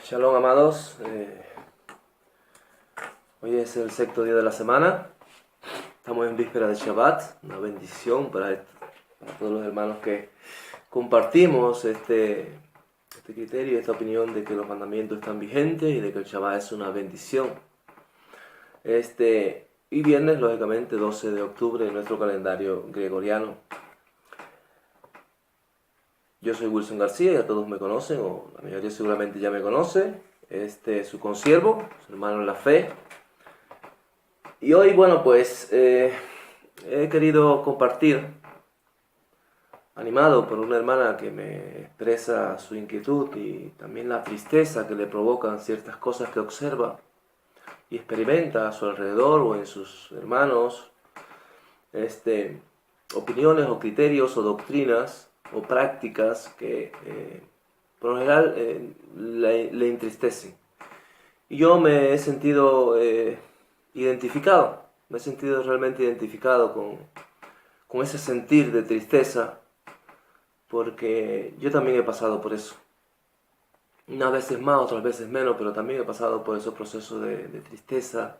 Shalom, amados. Hoy es el sexto día de la semana. Estamos en víspera de Shabbat, una bendición para todos los hermanos que compartimos este criterio, esta opinión de que los mandamientos están vigentes y de que el Shabbat es una bendición. Y viernes, lógicamente, 12 de octubre en nuestro calendario gregoriano. Yo soy Wilson García, ya todos me conocen, o la mayoría seguramente ya me conoce. Su consiervo, su hermano en la fe. Y hoy, bueno, pues he querido compartir, animado por una hermana que me expresa su inquietud y también la tristeza que le provocan ciertas cosas que observa y experimenta a su alrededor o en sus hermanos, opiniones o criterios o doctrinas o prácticas que por lo general le entristecen. Y yo me he sentido identificado, me he sentido realmente identificado con ese sentir de tristeza, porque yo también he pasado por eso. Unas veces más, otras veces menos, pero también he pasado por esos procesos de tristeza,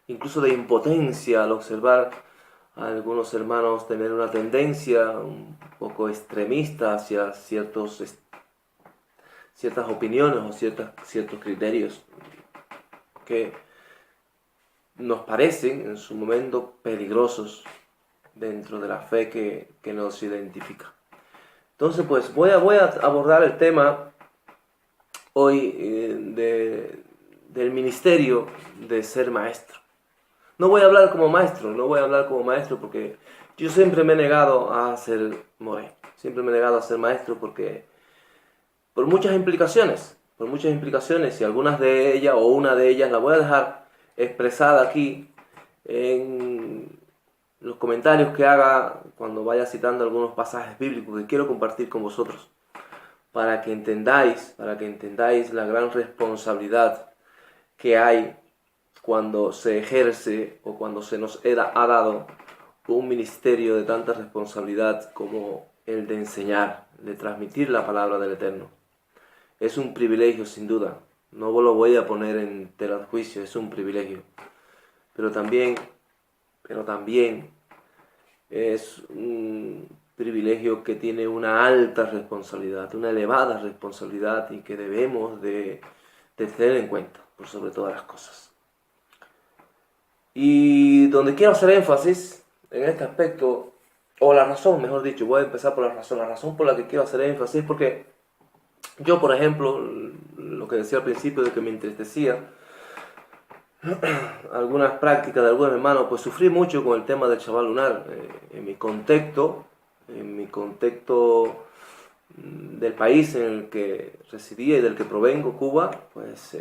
incluso de impotencia al observar a algunos hermanos tener una tendencia un poco extremista hacia ciertas opiniones o ciertos criterios que nos parecen en su momento peligrosos dentro de la fe que nos identifica. Entonces, pues voy a abordar el tema hoy del ministerio de ser maestro. No voy a hablar como maestro, porque yo siempre me he negado a ser moré, siempre me he negado a ser maestro porque por muchas implicaciones, y algunas de ellas o una de ellas la voy a dejar expresada aquí en los comentarios que haga cuando vaya citando algunos pasajes bíblicos que quiero compartir con vosotros, para que entendáis la gran responsabilidad que hay cuando se ejerce o cuando se nos ha dado un ministerio de tanta responsabilidad como el de enseñar, de transmitir la palabra del Eterno. Es un privilegio, sin duda. No lo voy a poner en tela de juicio, es un privilegio. Pero también es un privilegio que tiene una alta responsabilidad, una elevada responsabilidad y que debemos de tener en cuenta por sobre todas las cosas. Y donde quiero hacer énfasis en este aspecto, o la razón, mejor dicho, voy a empezar por la razón por la que quiero hacer énfasis, porque yo, por ejemplo, lo que decía al principio de que me entristecía algunas prácticas de algunos hermanos, pues sufrí mucho con el tema del Shabbat lunar. En mi contexto del país en el que residía y del que provengo, Cuba, pues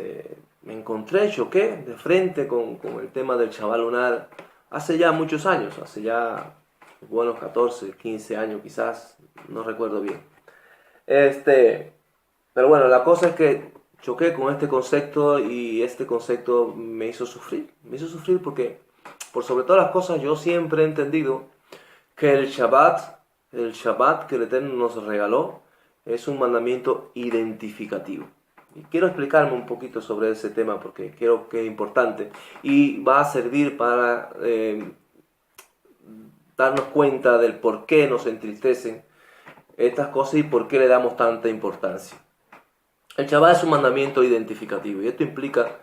choqué de frente con el tema del Shabbat lunar hace ya muchos años, hace ya buenos 14, 15 años quizás, no recuerdo bien. Pero bueno, la cosa es que choqué con este concepto y este concepto me hizo sufrir porque por sobre todas las cosas yo siempre he entendido que el Shabbat que el Eterno nos regaló es un mandamiento identificativo. Y quiero explicarme un poquito sobre ese tema porque creo que es importante y va a servir para darnos cuenta del por qué nos entristecen estas cosas y por qué le damos tanta importancia. El Shabbat es un mandamiento identificativo y esto implica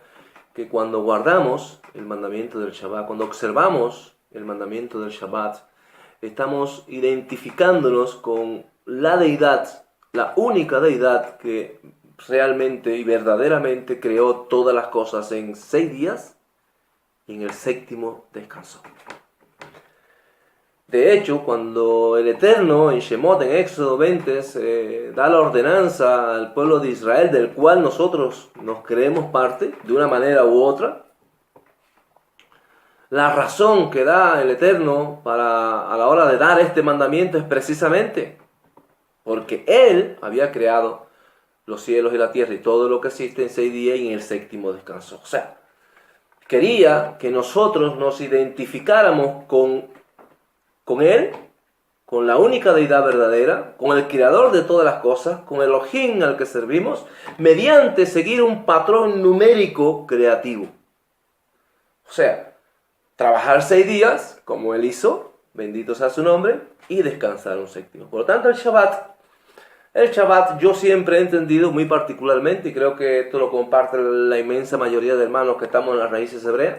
que cuando guardamos el mandamiento del Shabbat, cuando observamos el mandamiento del Shabbat, estamos identificándonos con la deidad, la única deidad que realmente y verdaderamente creó todas las cosas en 6 días y en el séptimo descansó. De hecho, cuando el Eterno en Shemot, en Éxodo 20, da la ordenanza al pueblo de Israel, del cual nosotros nos creemos parte, de una manera u otra, la razón que da el Eterno a la hora de dar este mandamiento es precisamente porque Él había creado los cielos y la tierra y todo lo que existe en 6 días y en el séptimo descansó. O sea, quería que nosotros nos identificáramos con Él con la única deidad verdadera, con el creador de todas las cosas, con el Elohim al que servimos, mediante seguir un patrón numérico creativo. O sea, trabajar 6 días, como él hizo, bendito sea su nombre, y descansar un séptimo. Por lo tanto, el Shabbat yo siempre he entendido muy particularmente, y creo que esto lo comparte la inmensa mayoría de hermanos que estamos en las raíces hebreas.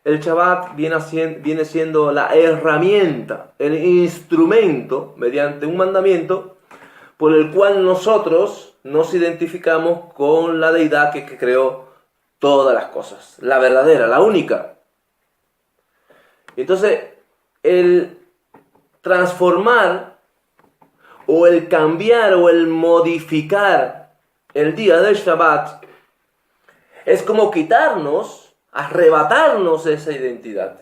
El Shabbat viene siendo la herramienta, el instrumento, mediante un mandamiento, por el cual nosotros nos identificamos con la deidad que creó todas las cosas, la verdadera, la única. Entonces, el transformar o el cambiar o el modificar el día del Shabbat es como quitarnos, arrebatarnos esa identidad.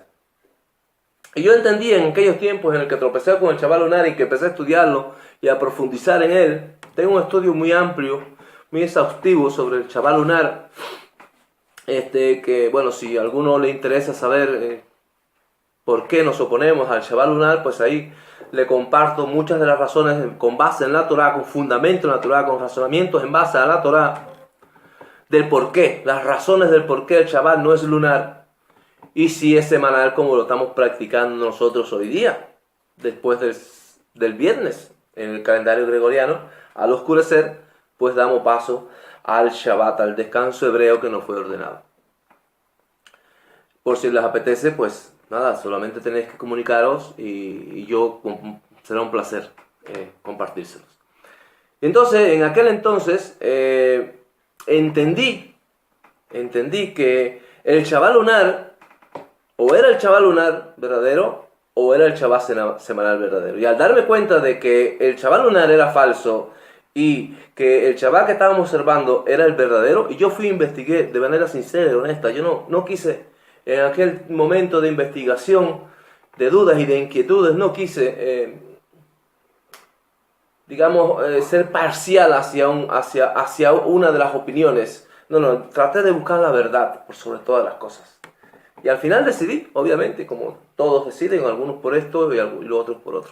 Y yo entendí en aquellos tiempos en el que tropecé con el Shabbat lunar y que empecé a estudiarlo y a profundizar en él. Tengo un estudio muy amplio, muy exhaustivo sobre el Shabbat lunar. Que bueno, si a alguno le interesa saber por qué nos oponemos al Shabbat lunar, pues ahí le comparto muchas de las razones con base en la Torah, con fundamento en la Torah, con razonamientos en base a la Torah, del por qué, las razones del por qué el Shabbat no es lunar y si es semanal como lo estamos practicando nosotros hoy día, después del viernes, en el calendario gregoriano, al oscurecer, pues damos paso al Shabbat, al descanso hebreo que nos fue ordenado. Por si les apetece, pues nada, solamente tenéis que comunicaros y yo será un placer compartírselos. Entonces, en aquel entonces, entendí que el Shabbat lunar, o era el Shabbat lunar verdadero, o era el Shabbat semanal verdadero. Y al darme cuenta de que el Shabbat lunar era falso, y que el Shabbat que estábamos observando era el verdadero, y yo investigué de manera sincera y honesta. Yo no quise, en aquel momento de investigación, de dudas y de inquietudes, no quise, ser parcial hacia una de las opiniones. No, traté de buscar la verdad por sobre todas las cosas. Y al final decidí, obviamente, como todos deciden, algunos por esto y los otros por otro.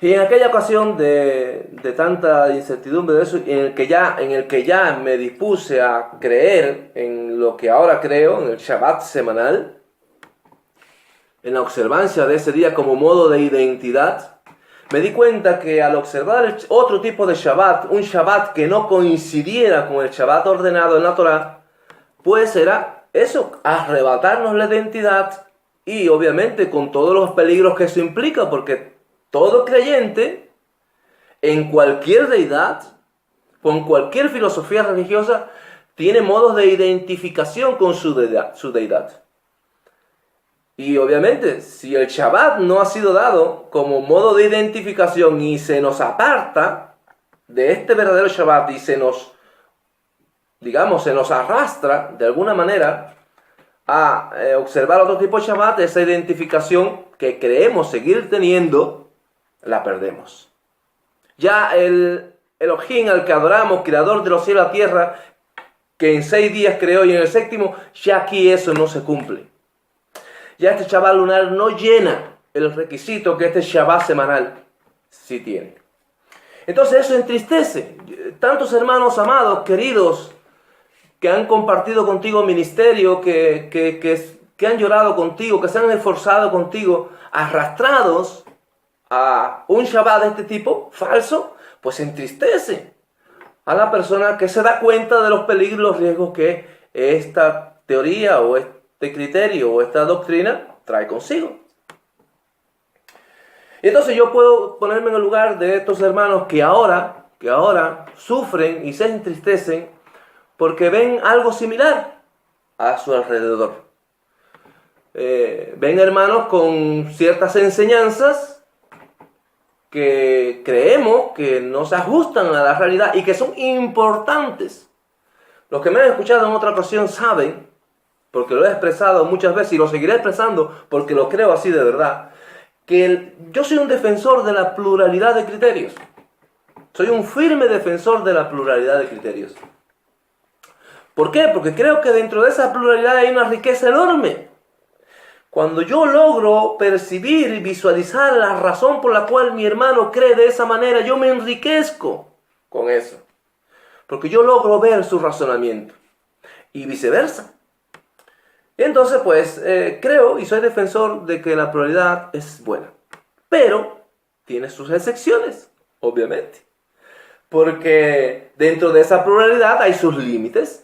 Y en aquella ocasión de tanta incertidumbre de eso, en el que ya me dispuse a creer en lo que ahora creo, en el Shabbat semanal, en la observancia de ese día como modo de identidad, me di cuenta que al observar otro tipo de Shabbat, un Shabbat que no coincidiera con el Shabbat ordenado en la Torah, pues era eso, arrebatarnos la identidad y obviamente con todos los peligros que eso implica, porque todo creyente, en cualquier deidad, con cualquier filosofía religiosa, tiene modos de identificación con su deidad. Y obviamente, si el Shabbat no ha sido dado como modo de identificación y se nos aparta de este verdadero Shabbat y se nos arrastra de alguna manera a observar otro tipo de Shabbat, esa identificación que creemos seguir teniendo, la perdemos. Ya el Elohim al que adoramos, creador de los cielos y la tierra, que en 6 días creó y en el séptimo, ya aquí eso no se cumple. Ya este Shabbat lunar no llena el requisito que este Shabbat semanal sí tiene. Entonces eso entristece. Tantos hermanos amados, queridos, que han compartido contigo ministerio, que han llorado contigo, que se han esforzado contigo, arrastrados a un Shabbat de este tipo, falso, pues entristece a la persona que se da cuenta de los peligros y los riesgos que esta teoría o este criterio o esta doctrina trae consigo. Y entonces yo puedo ponerme en el lugar de estos hermanos que ahora sufren y se entristecen porque ven algo similar a su alrededor. Ven hermanos con ciertas enseñanzas que creemos que no se ajustan a la realidad y que son importantes. Los que me han escuchado en otra ocasión saben, porque lo he expresado muchas veces y lo seguiré expresando porque lo creo así de verdad, que yo soy un defensor de la pluralidad de criterios. Soy un firme defensor de la pluralidad de criterios. ¿Por qué? Porque creo que dentro de esa pluralidad hay una riqueza enorme. Cuando yo logro percibir y visualizar la razón por la cual mi hermano cree de esa manera, yo me enriquezco con eso. Porque yo logro ver su razonamiento. Y viceversa. Y entonces, pues, creo y soy defensor de que la pluralidad es buena. Pero tiene sus excepciones, obviamente. Porque dentro de esa pluralidad hay sus límites.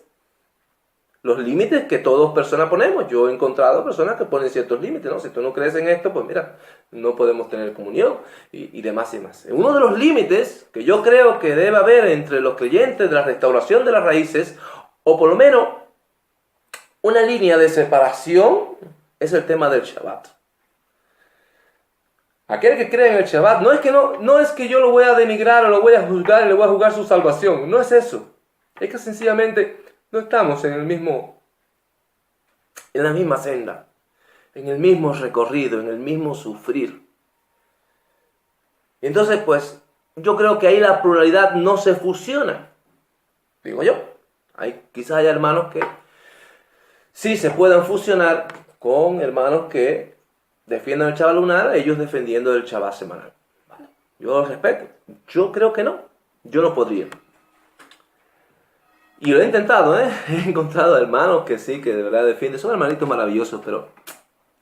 Los límites que todas personas ponemos. Yo he encontrado personas que ponen ciertos límites, ¿no? Si tú no crees en esto, pues mira, no podemos tener comunión y demás y más. Uno de los límites que yo creo que debe haber entre los creyentes de la restauración de las raíces, o por lo menos una línea de separación, es el tema del Shabbat. Aquel que cree en el Shabbat, no es que yo lo voy a denigrar o lo voy a juzgar y le voy a juzgar su salvación. No es eso. Es que sencillamente no estamos en la misma senda, en el mismo recorrido, en el mismo sufrir. Y entonces, pues, yo creo que ahí la pluralidad no se fusiona. Digo yo. Quizás haya hermanos que sí se puedan fusionar con hermanos que defiendan el Shabbat lunar, ellos defendiendo el Shabbat semanal. Vale. Yo lo respeto. Yo creo que no. Yo no podría. Y lo he intentado, ¿eh? He encontrado hermanos que sí, que de verdad defienden. Son hermanitos maravillosos, pero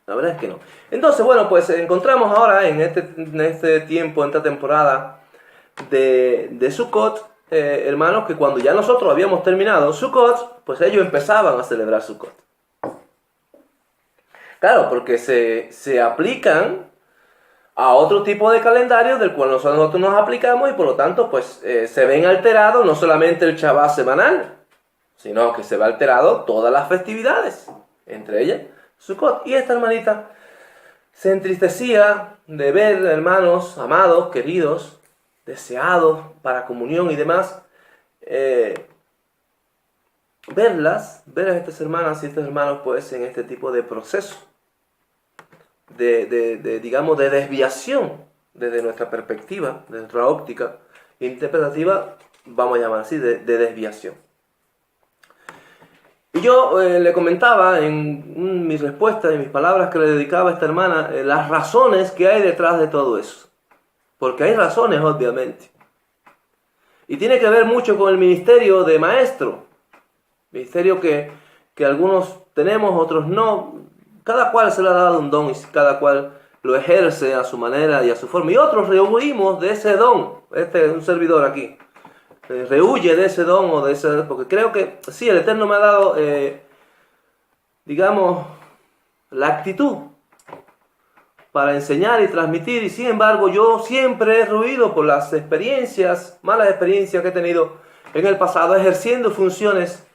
la verdad es que no. Entonces, bueno, pues encontramos ahora en este tiempo, en esta temporada de Sukkot, hermanos que cuando ya nosotros habíamos terminado Sukkot, pues ellos empezaban a celebrar Sukkot. Claro, porque se aplican a otro tipo de calendario del cual nosotros nos aplicamos y por lo tanto pues se ven alterados no solamente el Shabbat semanal, sino que se ve alterado todas las festividades, entre ellas Sukkot. Y esta hermanita se entristecía de ver hermanos amados, queridos, deseados para comunión y demás, ver a estas hermanas y estos hermanos pues en este tipo de proceso. Digamos, de desviación desde nuestra perspectiva, de nuestra óptica interpretativa, vamos a llamar así, de desviación. Y yo le comentaba en mis respuestas, en mis palabras que le dedicaba a esta hermana, las razones que hay detrás de todo eso. Porque hay razones, obviamente. Y tiene que ver mucho con el ministerio de maestro. Ministerio que algunos tenemos, otros no. Cada cual se le ha dado un don y cada cual lo ejerce a su manera y a su forma. Y otros rehuimos de ese don. Este es un servidor aquí. Rehuye de ese don o de ese... Porque creo que sí, el Eterno me ha dado, digamos, la actitud para enseñar y transmitir. Y sin embargo, yo siempre he rehuido por las malas experiencias que he tenido en el pasado, ejerciendo funciones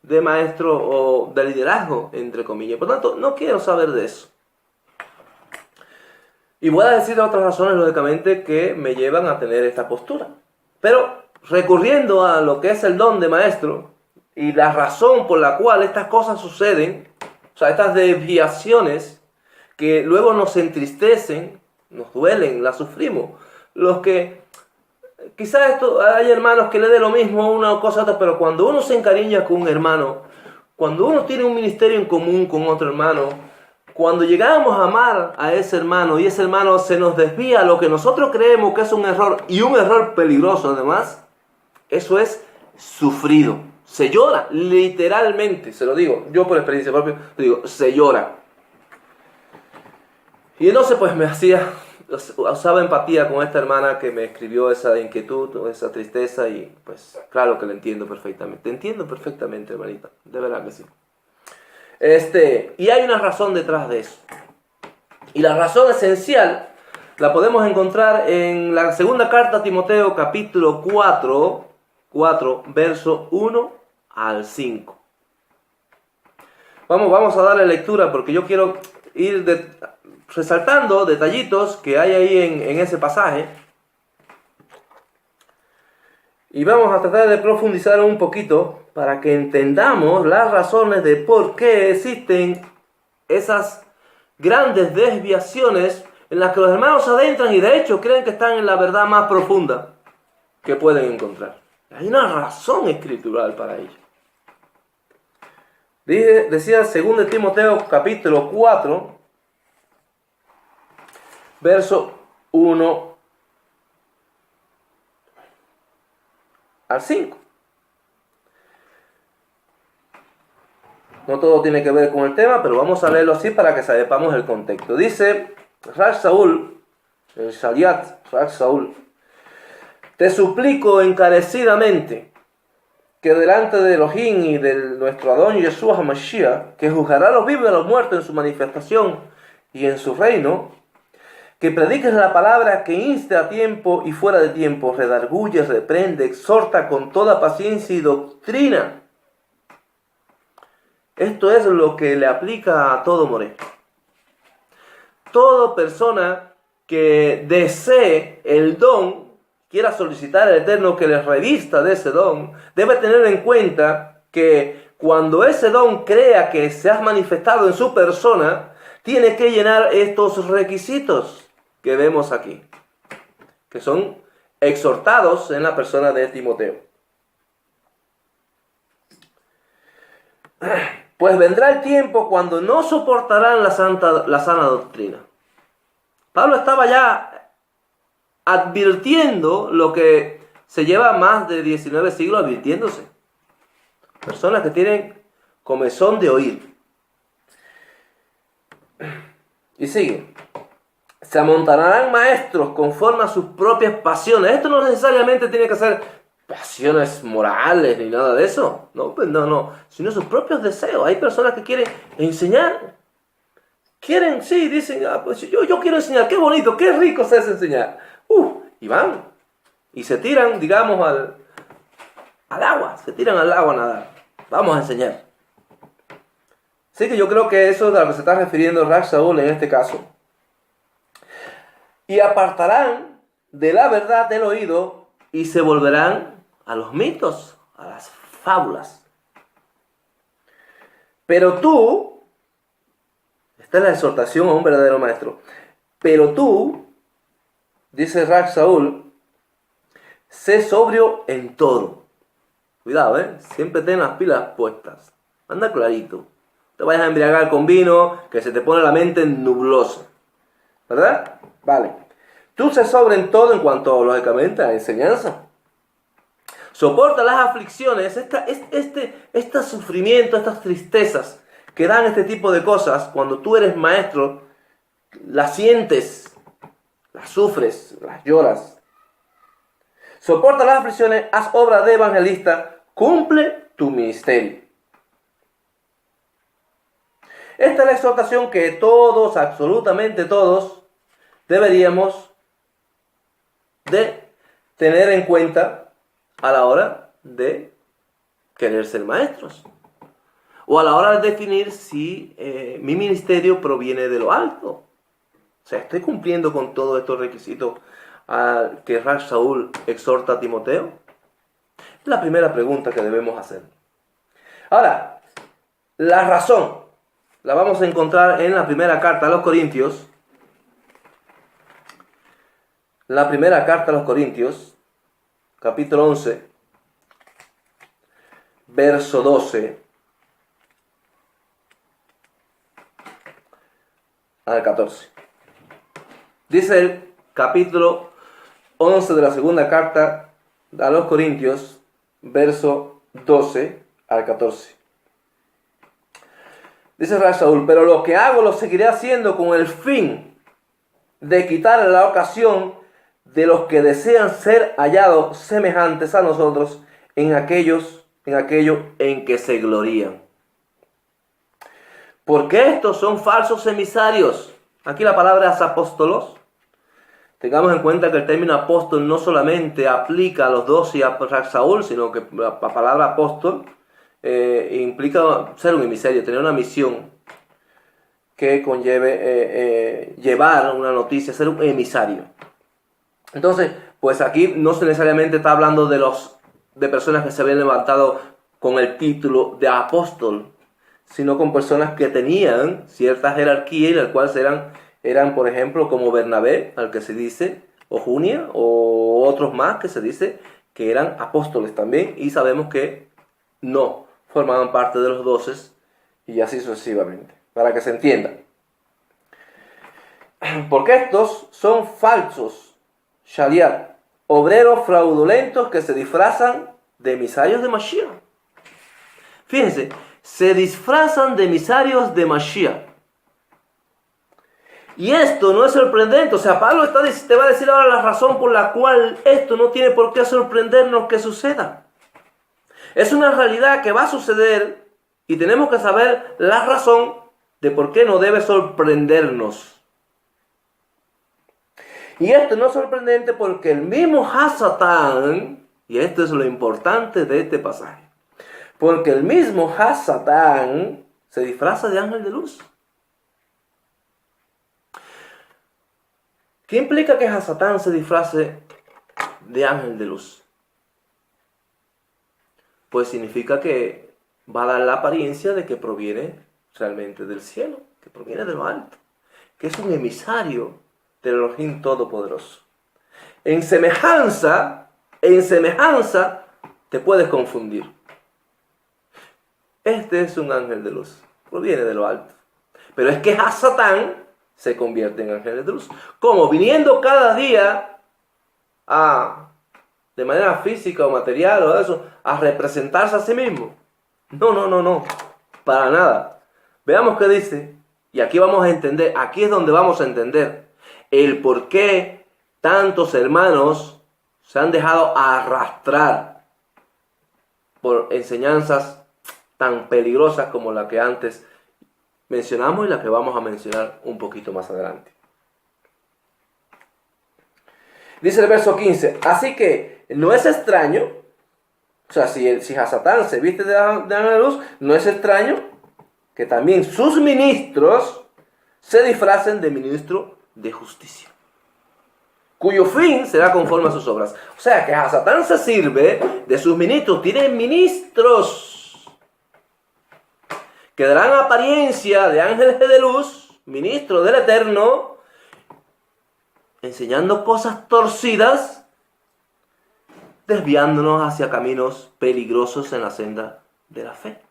de maestro o de liderazgo, entre comillas. Por tanto, no quiero saber de eso. Y voy a decir otras razones, lógicamente, que me llevan a tener esta postura. Pero recurriendo a lo que es el don de maestro y la razón por la cual estas cosas suceden, o sea, estas desviaciones que luego nos entristecen, nos duelen, las sufrimos. Los que quizás hay hermanos que le dé lo mismo una cosa a otra, pero cuando uno se encariña con un hermano, cuando uno tiene un ministerio en común con otro hermano, cuando llegamos a amar a ese hermano y ese hermano se nos desvía a lo que nosotros creemos que es un error y un error peligroso además, eso es sufrido. Se llora, literalmente, se lo digo, yo por experiencia propia, te digo, se llora. Y entonces pues usaba empatía con esta hermana que me escribió esa inquietud, esa tristeza y pues claro que la entiendo perfectamente. Te entiendo perfectamente, hermanita, de verdad que sí. Y hay una razón detrás de eso. Y la razón esencial la podemos encontrar en la segunda carta a Timoteo, capítulo 4, verso 1 al 5. Vamos a darle lectura porque yo quiero ir resaltando detallitos que hay ahí en ese pasaje. Y vamos a tratar de profundizar un poquito para que entendamos las razones de por qué existen esas grandes desviaciones en las que los hermanos se adentran y de hecho creen que están en la verdad más profunda que pueden encontrar. Hay una razón escritural para ello. Decía 2 Timoteo capítulo 4, verso 1 al 5. No todo tiene que ver con el tema, pero vamos a leerlo así para que sepamos el contexto. Dice Raj Saúl, el Shaliat, Raj Saúl: te suplico encarecidamente que delante de Elohim y de nuestro Adón Yeshua HaMashiach, que juzgará a los vivos y a los muertos en su manifestación y en su reino, que prediques la palabra, que inste a tiempo y fuera de tiempo, redarguye, reprende, exhorta con toda paciencia y doctrina. Esto es lo que le aplica a todo moreno. Toda persona que desee el don, quiera solicitar al Eterno que le revista de ese don, debe tener en cuenta que cuando ese don crea que se ha manifestado en su persona, tiene que llenar estos requisitos que vemos aquí, que son exhortados en la persona de Timoteo. Pues vendrá el tiempo cuando no soportarán la sana doctrina. Pablo estaba ya advirtiendo lo que se lleva más de 19 siglos advirtiéndose. Personas que tienen comezón de oír. Y sigue: se amontonarán maestros conforme a sus propias pasiones. Esto no necesariamente tiene que ser pasiones morales ni nada de eso. No, pues no, sino sus propios deseos. Hay personas que quieren enseñar. Quieren, sí, dicen, pues yo quiero enseñar. Qué bonito, qué rico es enseñar. Y van. Y se tiran, digamos, al agua. Se tiran al agua a nadar. Vamos a enseñar. Así que yo creo que eso es a lo que se está refiriendo Raj Saúl en este caso. Y apartarán de la verdad del oído y se volverán a los mitos, a las fábulas. Pero tú, esta es la exhortación a un verdadero maestro, pero tú, dice Raj Saúl, sé sobrio en todo. Cuidado, siempre ten las pilas puestas. Anda clarito. Te vayas a embriagar con vino, que se te pone la mente nublosa. ¿Verdad? Vale. Tú sé sobre en todo en cuanto, lógicamente, a la enseñanza. Soporta las aflicciones, este sufrimiento, estas tristezas que dan este tipo de cosas. Cuando tú eres maestro, las sientes, las sufres, las lloras. Soporta las aflicciones, haz obra de evangelista, cumple tu ministerio. Esta es la exhortación que todos, absolutamente todos, deberíamos de tener en cuenta a la hora de querer ser maestros. O a la hora de definir si mi ministerio proviene de lo alto. O sea, ¿estoy cumpliendo con todos estos requisitos que Raj Saúl exhorta a Timoteo? Es la primera pregunta que debemos hacer. Ahora, la razón la vamos a encontrar en la primera carta a los Corintios. La primera carta a los Corintios, capítulo 11, verso 12 al 14. Dice el capítulo 11 de la segunda carta a los Corintios, verso 12 al 14. Dice Raj Saúl: pero lo que hago lo seguiré haciendo con el fin de quitar la ocasión de los que desean ser hallados semejantes a nosotros en aquello en que se glorían. Porque estos son falsos emisarios. Aquí la palabra es apóstolos. Tengamos en cuenta que el término apóstol no solamente aplica a los 12 y a Raj Saúl, sino que la palabra apóstol implica ser un emisario, tener una misión que conlleve llevar una noticia, ser un emisario. Entonces, pues aquí no necesariamente está hablando de personas que se habían levantado con el título de apóstol, sino con personas que tenían cierta jerarquía y las cuales eran, por ejemplo, como Bernabé, al que se dice, o Junia, o otros más que se dice que eran apóstoles también, y sabemos que no formaban parte de los 12 y así sucesivamente, para que se entienda. Porque estos son falsos, shaliat, obreros fraudulentos que se disfrazan de emisarios de Mashiach. Fíjense, se disfrazan de emisarios de Mashiach. Y esto no es sorprendente. O sea, Pablo te va a decir ahora la razón por la cual esto no tiene por qué sorprendernos que suceda. Es una realidad que va a suceder y tenemos que saber la razón de por qué no debe sorprendernos. Y esto no es sorprendente porque el mismo Hasatán, y esto es lo importante de este pasaje, porque el mismo Hasatán se disfraza de ángel de luz. ¿Qué implica que Hasatán se disfrace de ángel de luz? Pues significa que va a dar la apariencia de que proviene realmente del cielo, que proviene de lo alto, que es un emisario del Elohim Todopoderoso. En semejanza, te puedes confundir. Este es un ángel de luz, proviene de lo alto. Pero es que Hasatán se convierte en ángel de luz. Como viniendo cada día de manera física o material o eso, a representarse a sí mismo. No, para nada. Veamos qué dice, y aquí vamos a entender, aquí es donde vamos a entender el por qué tantos hermanos se han dejado arrastrar por enseñanzas tan peligrosas como la que antes mencionamos y la que vamos a mencionar un poquito más adelante. Dice el verso 15, así que no es extraño, o sea, si Hasatán se viste de ángel de luz, no es extraño que también sus ministros se disfracen de ministro de justicia, cuyo fin será conforme a sus obras. O sea, que Hasatán se sirve de sus ministros, tiene ministros que darán apariencia de ángeles de luz, ministros del Eterno, enseñando cosas torcidas, desviándonos hacia caminos peligrosos en la senda de la fe.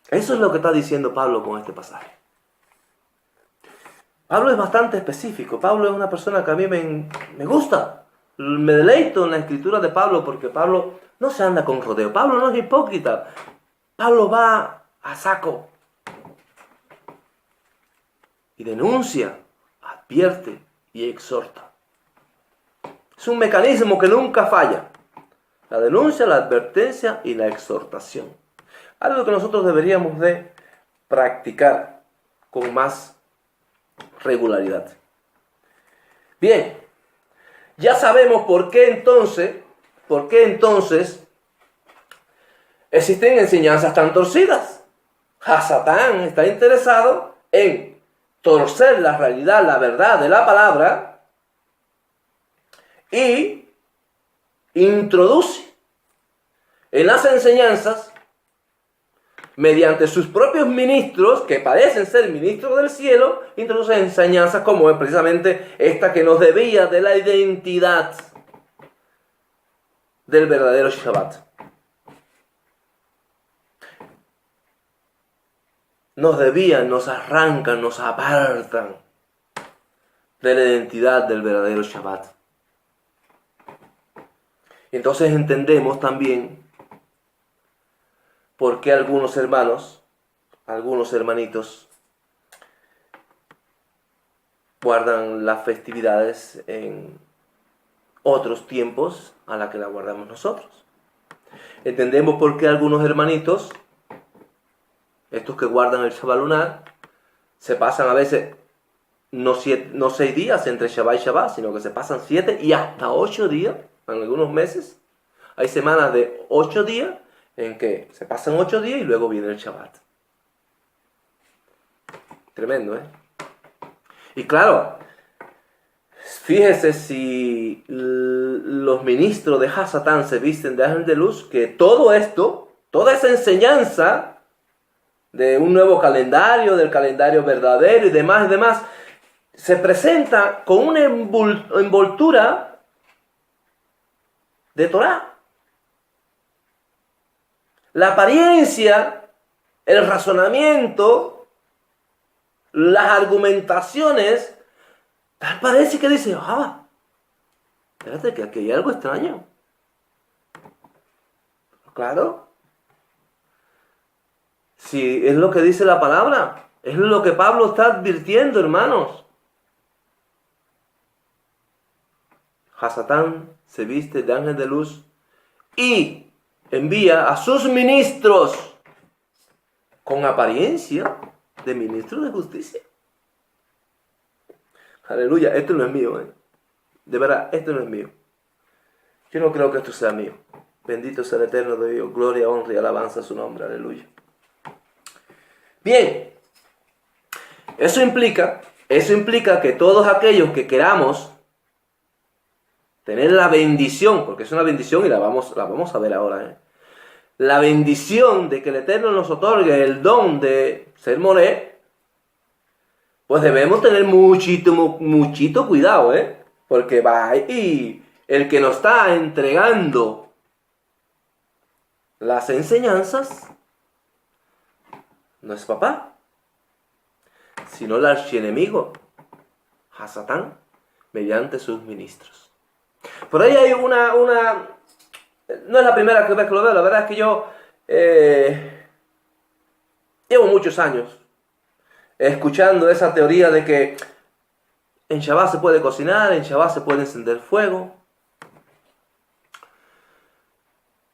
Eso es lo que está diciendo Pablo con este pasaje. Pablo es bastante específico. Pablo es una persona que a mí me gusta. Me deleito en la escritura de Pablo porque Pablo no se anda con rodeo. Pablo no es hipócrita. Pablo va a saco. Y denuncia, advierte y exhorta. Es un mecanismo que nunca falla. La denuncia, la advertencia y la exhortación. Algo que nosotros deberíamos de practicar con más regularidad. Bien, ya sabemos por qué entonces existen enseñanzas tan torcidas. Hasatán está interesado en torcer la realidad, la verdad de la palabra y introduce en las enseñanzas, mediante sus propios ministros, que parecen ser ministros del cielo, introduce enseñanzas como es precisamente esta que nos debía de la identidad del verdadero Shabbat. Nos desvían, nos arrancan, nos apartan de la identidad del verdadero Shabbat. Entonces entendemos también por qué algunos hermanos, algunos hermanitos, guardan las festividades en otros tiempos a la que la guardamos nosotros. Entendemos por qué algunos hermanitos, estos que guardan el Shabbat lunar, se pasan a veces no 6 días entre Shabbat y Shabbat, sino que se pasan 7 y hasta 8 días, en algunos meses. Hay semanas de 8 días en que se pasan 8 días y luego viene el Shabbat. Tremendo, ¿eh? Y claro, fíjese si los ministros de Hasatán se visten de ángel de luz, que todo esto, toda esa enseñanza de un nuevo calendario, del calendario verdadero y demás, se presenta con una envoltura de Torah. La apariencia, el razonamiento, las argumentaciones, tal parece que dice, espérate, que aquí hay algo extraño. Claro, si es lo que dice la palabra, es lo que Pablo está advirtiendo, hermanos. Hasatán se viste de ángel de luz y envía a sus ministros con apariencia de ministros de justicia. Aleluya, esto no es mío, De verdad, esto no es mío. Yo no creo que esto sea mío. Bendito sea el Eterno de Dios, gloria, honra y alabanza a su nombre, aleluya. Bien, eso implica que todos aquellos que queramos tener la bendición, porque es una bendición y la vamos a ver ahora, la bendición de que el Eterno nos otorgue el don de ser Moré, pues debemos tener muchito cuidado, porque va y el que nos está entregando las enseñanzas no es papá, sino el archienemigo, Hasatán, mediante sus ministros. Por ahí hay una no es la primera vez que lo veo, la verdad es que yo llevo muchos años escuchando esa teoría de que en Shabbat se puede cocinar, en Shabbat se puede encender fuego.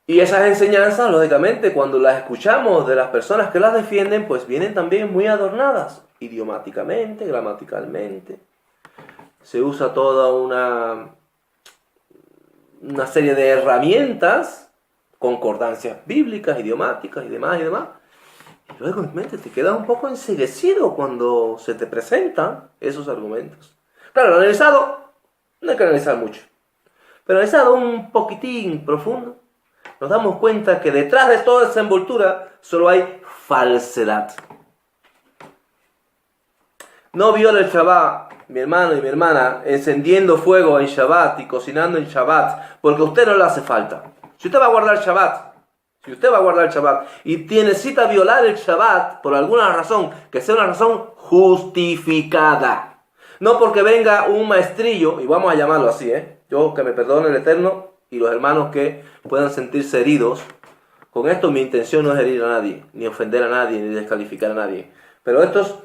Y esas enseñanzas, lógicamente, cuando las escuchamos de las personas que las defienden, pues vienen también muy adornadas, idiomáticamente, gramaticalmente. Se usa toda una serie de herramientas, concordancias bíblicas, idiomáticas y demás. Y luego en mente te quedas un poco enceguecido cuando se te presentan esos argumentos. Claro, analizado, no hay que analizar mucho, pero analizado un poquitín profundo, nos damos cuenta que detrás de toda esa envoltura solo hay falsedad. No viole el Shabbat, mi hermano y mi hermana, encendiendo fuego en Shabbat y cocinando en Shabbat, porque a usted no le hace falta. Si usted va a guardar Shabbat, y necesita violar el Shabbat por alguna razón, que sea una razón justificada. No porque venga un maestrillo, y vamos a llamarlo así, yo que me perdone el Eterno, y los hermanos que puedan sentirse heridos. Con esto mi intención no es herir a nadie, ni ofender a nadie, ni descalificar a nadie. Pero estos,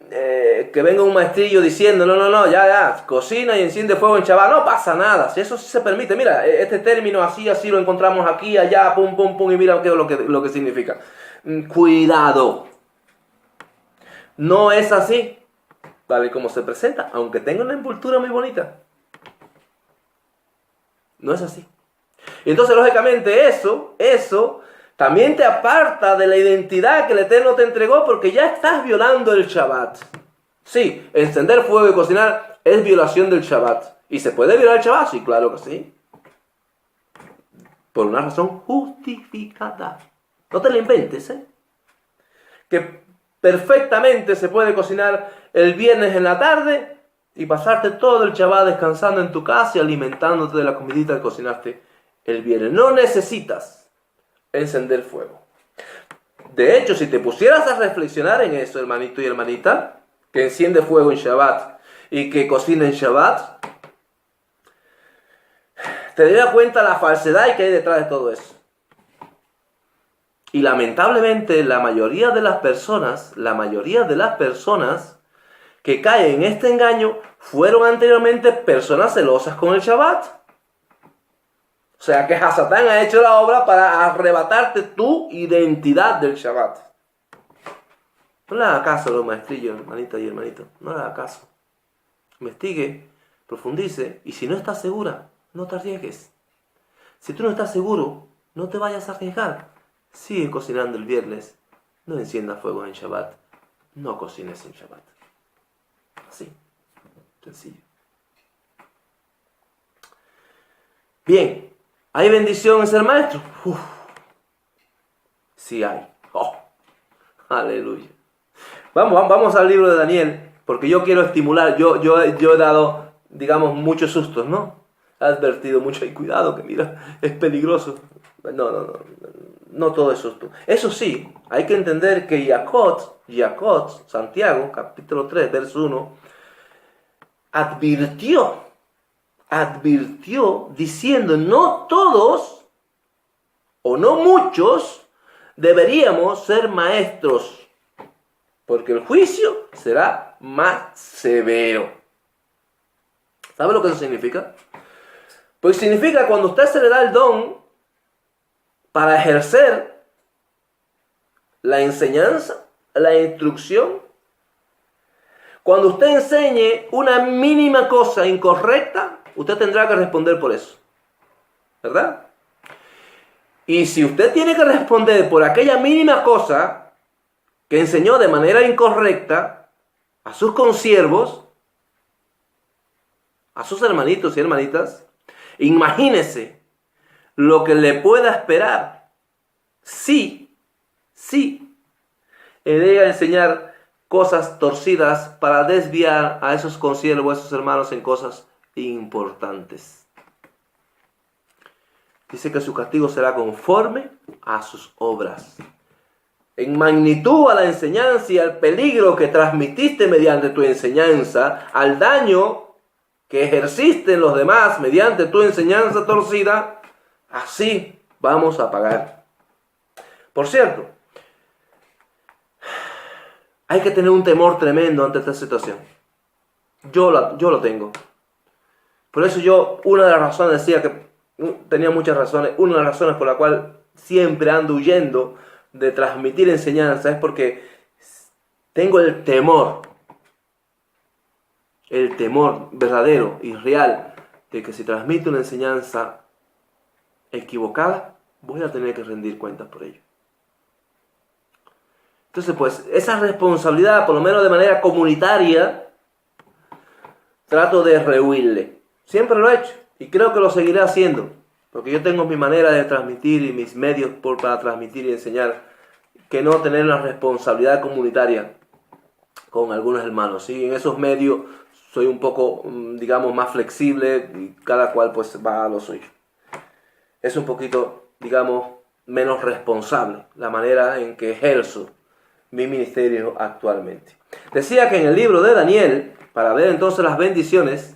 que venga un maestrillo diciendo, no, ya, cocina y enciende fuego en Shabbat, no pasa nada, si eso sí se permite. Mira, este término así lo encontramos aquí, allá, pum, y mira qué es lo que significa. Cuidado. No es así, tal y como se presenta, aunque tenga una envoltura muy bonita. No es así. Entonces, lógicamente, eso también te aparta de la identidad que el Eterno te entregó, porque ya estás violando el Shabbat. Sí, encender fuego y cocinar es violación del Shabbat. ¿Y se puede violar el Shabbat? Sí, claro que sí. Por una razón justificada. No te la inventes, Que perfectamente se puede cocinar el viernes en la tarde y pasarte todo el Shabbat descansando en tu casa y alimentándote de la comidita que cocinaste el viernes. No necesitas encender fuego. De hecho, si te pusieras a reflexionar en eso, hermanito y hermanita, que enciende fuego en Shabbat y que cocina en Shabbat, te darías cuenta la falsedad que hay detrás de todo eso. Y lamentablemente la mayoría de las personas que caen en este engaño fueron anteriormente personas celosas con el Shabbat. O sea que Hasatán ha hecho la obra para arrebatarte tu identidad del Shabbat. No le haga caso a los maestrillos, hermanita y hermanito. No le haga caso. Investigue, profundice, y si no estás segura, no te arriesgues. Si tú no estás seguro, no te vayas a arriesgar. Sigue cocinando el viernes. No enciendas fuego en Shabbat. No cocines en Shabbat. Así, sencillo. Bien, ¿hay bendición en ser maestro? Sí hay. Aleluya. Vamos al libro de Daniel, porque yo quiero estimular. Yo he dado, digamos, muchos sustos, ¿no? He advertido mucho. Cuidado, que mira, es peligroso. No. no todo eso. Eso sí, hay que entender que Jacot, Santiago, capítulo 3, verso 1, advirtió diciendo, no todos o no muchos deberíamos ser maestros, porque el juicio será más severo. ¿Sabe lo que eso significa? Pues significa cuando a usted se le da el don para ejercer la enseñanza, la instrucción, cuando usted enseñe una mínima cosa incorrecta, usted tendrá que responder por eso, ¿verdad? Y si usted tiene que responder por aquella mínima cosa que enseñó de manera incorrecta a sus consiervos, a sus hermanitos y hermanitas, imagínese lo que le pueda esperar si llega a enseñar cosas torcidas para desviar a esos consiervos, a esos hermanos en cosas importantes. Dice que su castigo será conforme a sus obras. En magnitud a la enseñanza y al peligro que transmitiste mediante tu enseñanza, al daño que ejerciste en los demás mediante tu enseñanza torcida, así vamos a pagar. Por cierto, hay que tener un temor tremendo ante esta situación. Yo lo tengo. Por eso una de las razones, decía que tenía muchas razones, una de las razones por la cual siempre ando huyendo de transmitir enseñanza es porque tengo el temor verdadero y real de que si transmito una enseñanza equivocada, voy a tener que rendir cuentas por ello. Entonces, pues, esa responsabilidad, por lo menos de manera comunitaria, trato de rehuirle. Siempre lo he hecho y creo que lo seguiré haciendo, porque yo tengo mi manera de transmitir y mis medios para transmitir y enseñar, que no tener una responsabilidad comunitaria con algunos hermanos. ¿Sí? En esos medios soy un poco, digamos, más flexible y cada cual pues va a lo suyo. Es un poquito, digamos, menos responsable la manera en que ejerzo mi ministerio actualmente. Decía que en el libro de Daniel, para ver entonces las bendiciones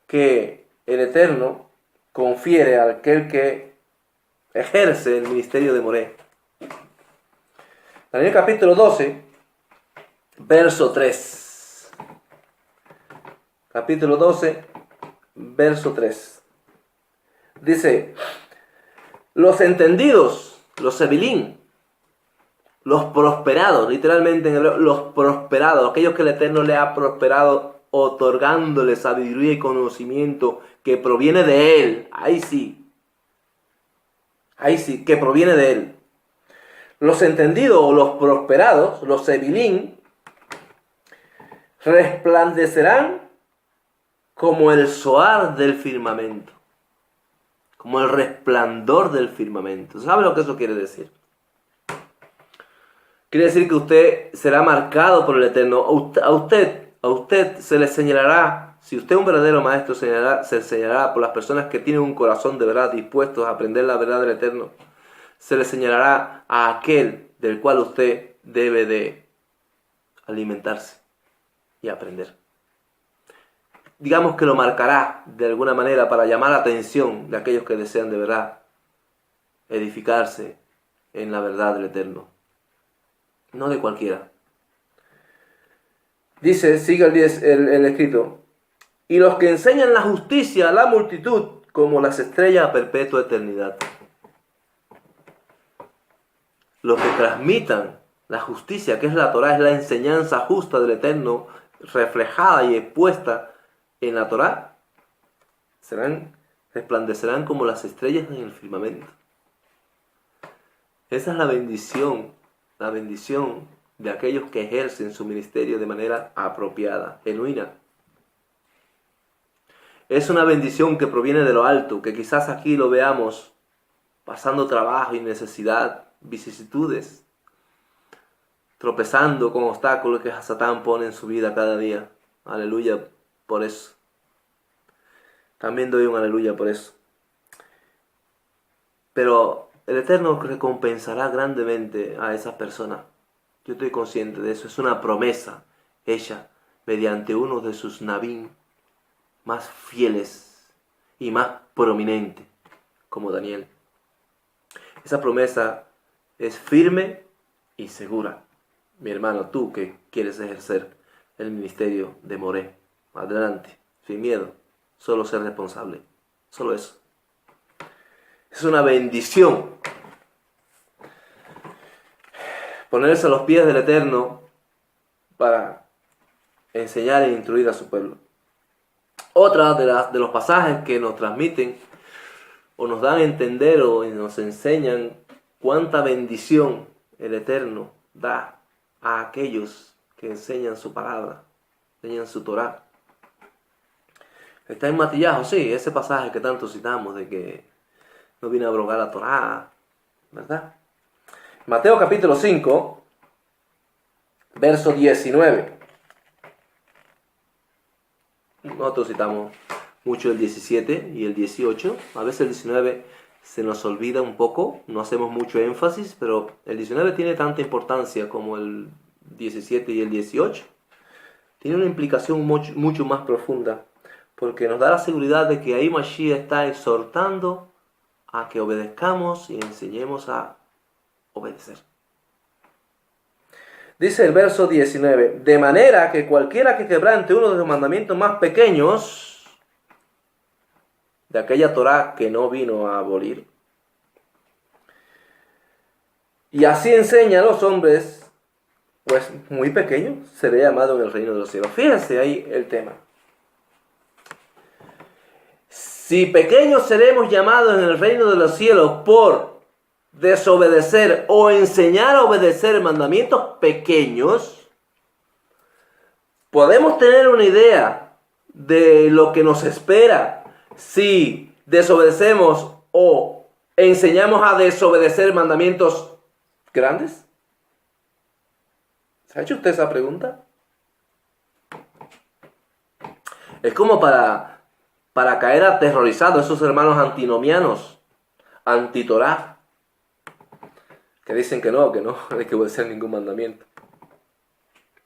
que el Eterno confiere a aquel que ejerce el ministerio de Moré. Daniel capítulo 12, verso 3. Capítulo 12, verso 3. Dice, los entendidos, los sebilín, los prosperados, literalmente en hebreo, los prosperados, aquellos que el Eterno le ha prosperado, otorgándole sabiduría y conocimiento que proviene de Él. Ahí sí, que proviene de Él. Los entendidos o los prosperados, los sebilín, resplandecerán como el zoar del firmamento, como el resplandor del firmamento. ¿Sabe lo que eso quiere decir? Quiere decir que usted será marcado por el Eterno. A usted se le señalará, si usted es un verdadero maestro, se señalará por las personas que tienen un corazón de verdad dispuestos a aprender la verdad del Eterno. Se le señalará a aquel del cual usted debe de alimentarse y aprender. Digamos que lo marcará de alguna manera para llamar la atención de aquellos que desean de verdad edificarse en la verdad del Eterno. No de cualquiera. Dice, sigue el escrito, y los que enseñan la justicia a la multitud como las estrellas a perpetua eternidad. Los que transmitan la justicia, que es la Torá, es la enseñanza justa del Eterno, reflejada y expuesta en la Torá, resplandecerán como las estrellas en el firmamento. Esa es la bendición de aquellos que ejercen su ministerio de manera apropiada, genuina. Es una bendición que proviene de lo alto, que quizás aquí lo veamos pasando trabajo y necesidad, vicisitudes, tropezando con obstáculos que Satán pone en su vida cada día. Aleluya por eso. También doy un aleluya por eso. Pero el Eterno recompensará grandemente a esas personas. Yo estoy consciente de eso. Es una promesa hecha mediante uno de sus Nabín más fieles y más prominentes, como Daniel. Esa promesa es firme y segura. Mi hermano, tú que quieres ejercer el ministerio de Moré, adelante, sin miedo, solo ser responsable, solo eso. Es una bendición ponerse a los pies del Eterno para enseñar e instruir a su pueblo. Otra de los pasajes que nos transmiten o nos dan a entender o nos enseñan cuánta bendición el Eterno da a aquellos que enseñan su palabra, enseñan su Torá. Está en Matillajo, sí, ese pasaje que tanto citamos de que no viene a abrogar la Torá, ¿verdad? Mateo capítulo 5, verso 19. Nosotros citamos mucho el 17 y el 18. A veces el 19 se nos olvida un poco, no hacemos mucho énfasis, pero el 19 tiene tanta importancia como el 17 y el 18. Tiene una implicación mucho más profunda, porque nos da la seguridad de que ahí Mashiach está exhortando a que obedezcamos y enseñemos a obedecer. Dice el verso 19, de manera que cualquiera que quebrante uno de los mandamientos más pequeños de aquella Torá que no vino a abolir, y así enseña a los hombres, pues muy pequeño, seré llamado en el reino de los cielos. Fíjense ahí el tema. Si pequeños seremos llamados en el reino de los cielos por desobedecer o enseñar a obedecer mandamientos pequeños, podemos tener una idea de lo que nos espera si desobedecemos o enseñamos a desobedecer mandamientos grandes. ¿Se ha hecho usted esa pregunta? Es como para caer aterrorizados esos hermanos antinomianos, antitorá, que dicen que no hay que obedecer ningún mandamiento.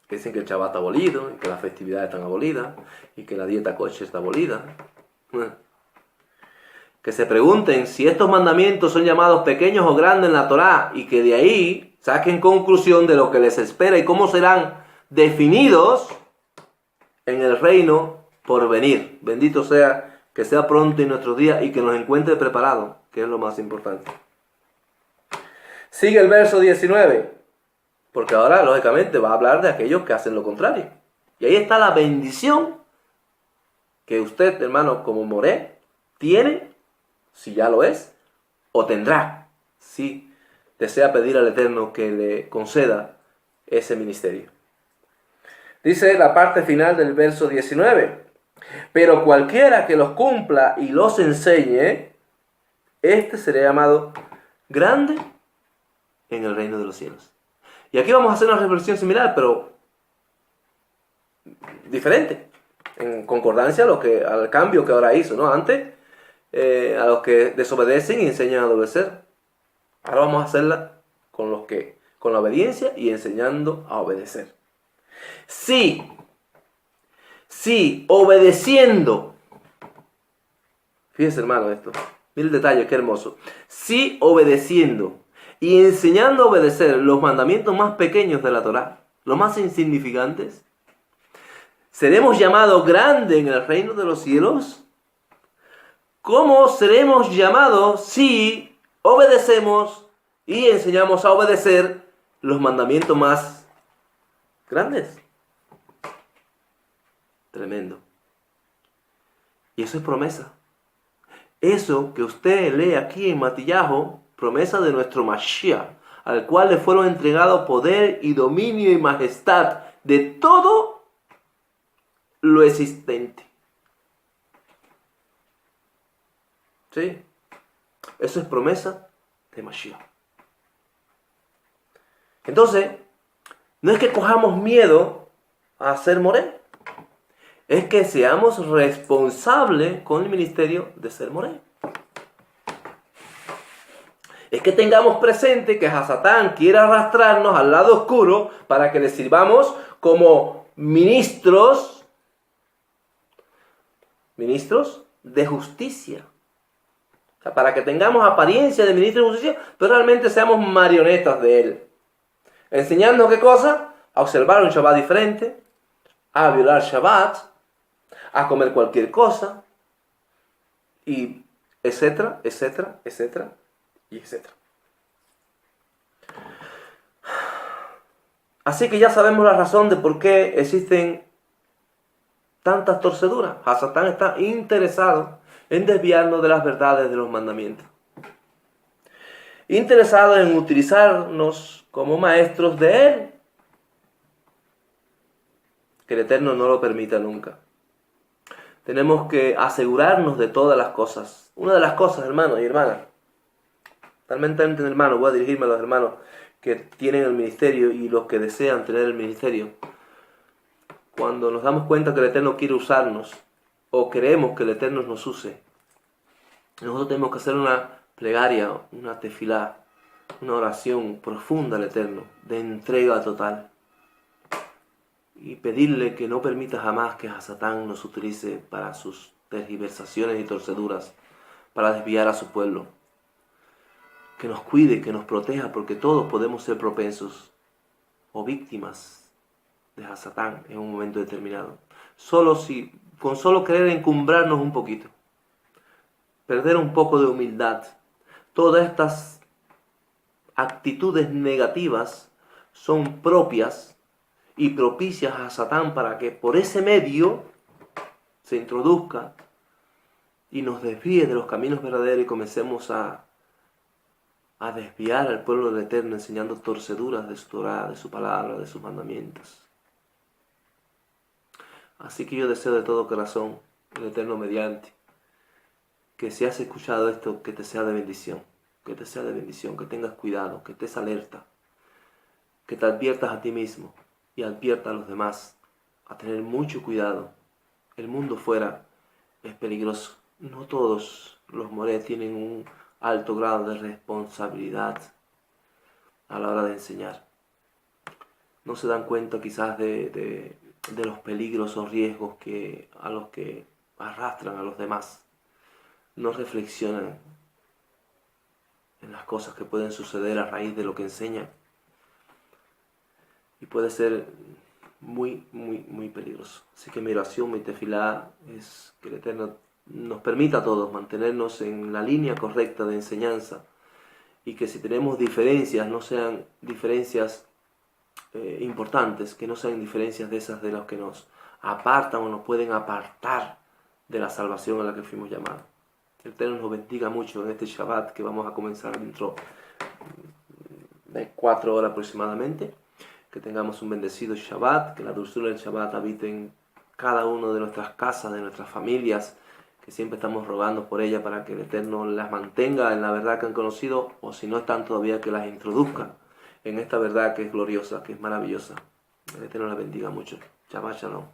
Que dicen que el Shabbat está abolido, y que las festividades están abolidas, y que la dieta kosher está abolida. Que se pregunten si estos mandamientos son llamados pequeños o grandes en la Torá, y que de ahí saquen conclusión de lo que les espera y cómo serán definidos en el reino por venir. Bendito sea, que sea pronto en nuestros días y que nos encuentre preparados, que es lo más importante. Sigue el verso 19, porque ahora, lógicamente, va a hablar de aquellos que hacen lo contrario. Y ahí está la bendición que usted, hermano, como Moré, tiene, si ya lo es, o tendrá, si desea pedir al Eterno que le conceda ese ministerio. Dice la parte final del verso 19, pero cualquiera que los cumpla y los enseñe, este será llamado grande en el reino de los cielos. Y aquí vamos a hacer una reflexión similar, pero diferente, en concordancia al cambio que ahora hizo, ¿no? Antes, a los que desobedecen y enseñan a obedecer. Ahora vamos a hacerla con la obediencia y enseñando a obedecer. Sí, obedeciendo. Fíjese, hermano, esto. Mira el detalle, qué hermoso. Sí, obedeciendo y enseñando a obedecer los mandamientos más pequeños de la Torá, los más insignificantes, ¿seremos llamados grandes en el reino de los cielos? ¿Cómo seremos llamados si obedecemos y enseñamos a obedecer los mandamientos más grandes? Tremendo. Y eso es promesa. Eso que usted lee aquí en Matillajo, promesa de nuestro Mashiach, al cual le fueron entregados poder y dominio y majestad de todo lo existente. ¿Sí? Eso es promesa de Mashiach. Entonces, no es que cojamos miedo a ser Moré, es que seamos responsables con el ministerio de ser Moré. es que tengamos presente que Hasatán quiere arrastrarnos al lado oscuro para que le sirvamos como ministros de justicia. O sea, para que tengamos apariencia de ministros de justicia, pero realmente seamos marionetas de él. Enseñando ¿qué cosa? A observar un Shabbat diferente, a violar Shabbat, a comer cualquier cosa, y etcétera, etcétera, etcétera, y etcétera. Así que ya sabemos la razón de por qué existen tantas torceduras. Hasatán está interesado en desviarnos de las verdades de los mandamientos. Interesado en utilizarnos como maestros de él. Que el Eterno no lo permita nunca. Tenemos que asegurarnos de todas las cosas. Una de las cosas, hermanos y hermanas, talmente hermanos, voy a dirigirme a los hermanos que tienen el ministerio y los que desean tener el ministerio. Cuando nos damos cuenta que el Eterno quiere usarnos, o queremos que el Eterno nos use, nosotros tenemos que hacer una plegaria, una tefilá, una oración profunda al Eterno, de entrega total. Y pedirle que no permita jamás que Hasatán nos utilice para sus tergiversaciones y torceduras, para desviar a su pueblo. Que nos cuide, que nos proteja, porque todos podemos ser propensos o víctimas de Hasatán en un momento determinado. Con solo querer encumbrarnos un poquito, perder un poco de humildad, todas estas actitudes negativas son propias y propicias a Satán para que por ese medio se introduzca y nos desvíe de los caminos verdaderos y comencemos a desviar al pueblo del Eterno enseñando torceduras de su Torah, de su palabra, de sus mandamientos. Así que yo deseo de todo corazón, el Eterno mediante, que si has escuchado esto, que te sea de bendición, que te sea de bendición, que tengas cuidado, que estés alerta, que te adviertas a ti mismo y advierta a los demás a tener mucho cuidado. El mundo fuera es peligroso. No todos los morés tienen un alto grado de responsabilidad a la hora de enseñar. No se dan cuenta quizás de los peligros o riesgos a los que arrastran a los demás. No reflexionan en las cosas que pueden suceder a raíz de lo que enseñan. Y puede ser muy, muy, muy peligroso. Así que mi oración, mi tefilá, es que el Eterno nos permita a todos mantenernos en la línea correcta de enseñanza y que si tenemos diferencias, no sean diferencias importantes, que no sean diferencias de esas de las que nos apartan o nos pueden apartar de la salvación a la que fuimos llamados. Que el Eterno nos bendiga mucho en este Shabbat que vamos a comenzar dentro de 4 horas aproximadamente. Que tengamos un bendecido Shabbat, que la dulzura del Shabbat habite en cada una de nuestras casas, de nuestras familias, que siempre estamos rogando por ella para que el Eterno las mantenga en la verdad que han conocido, o si no están todavía, que las introduzca en esta verdad que es gloriosa, que es maravillosa. El Eterno las bendiga mucho. Shabbat Shalom.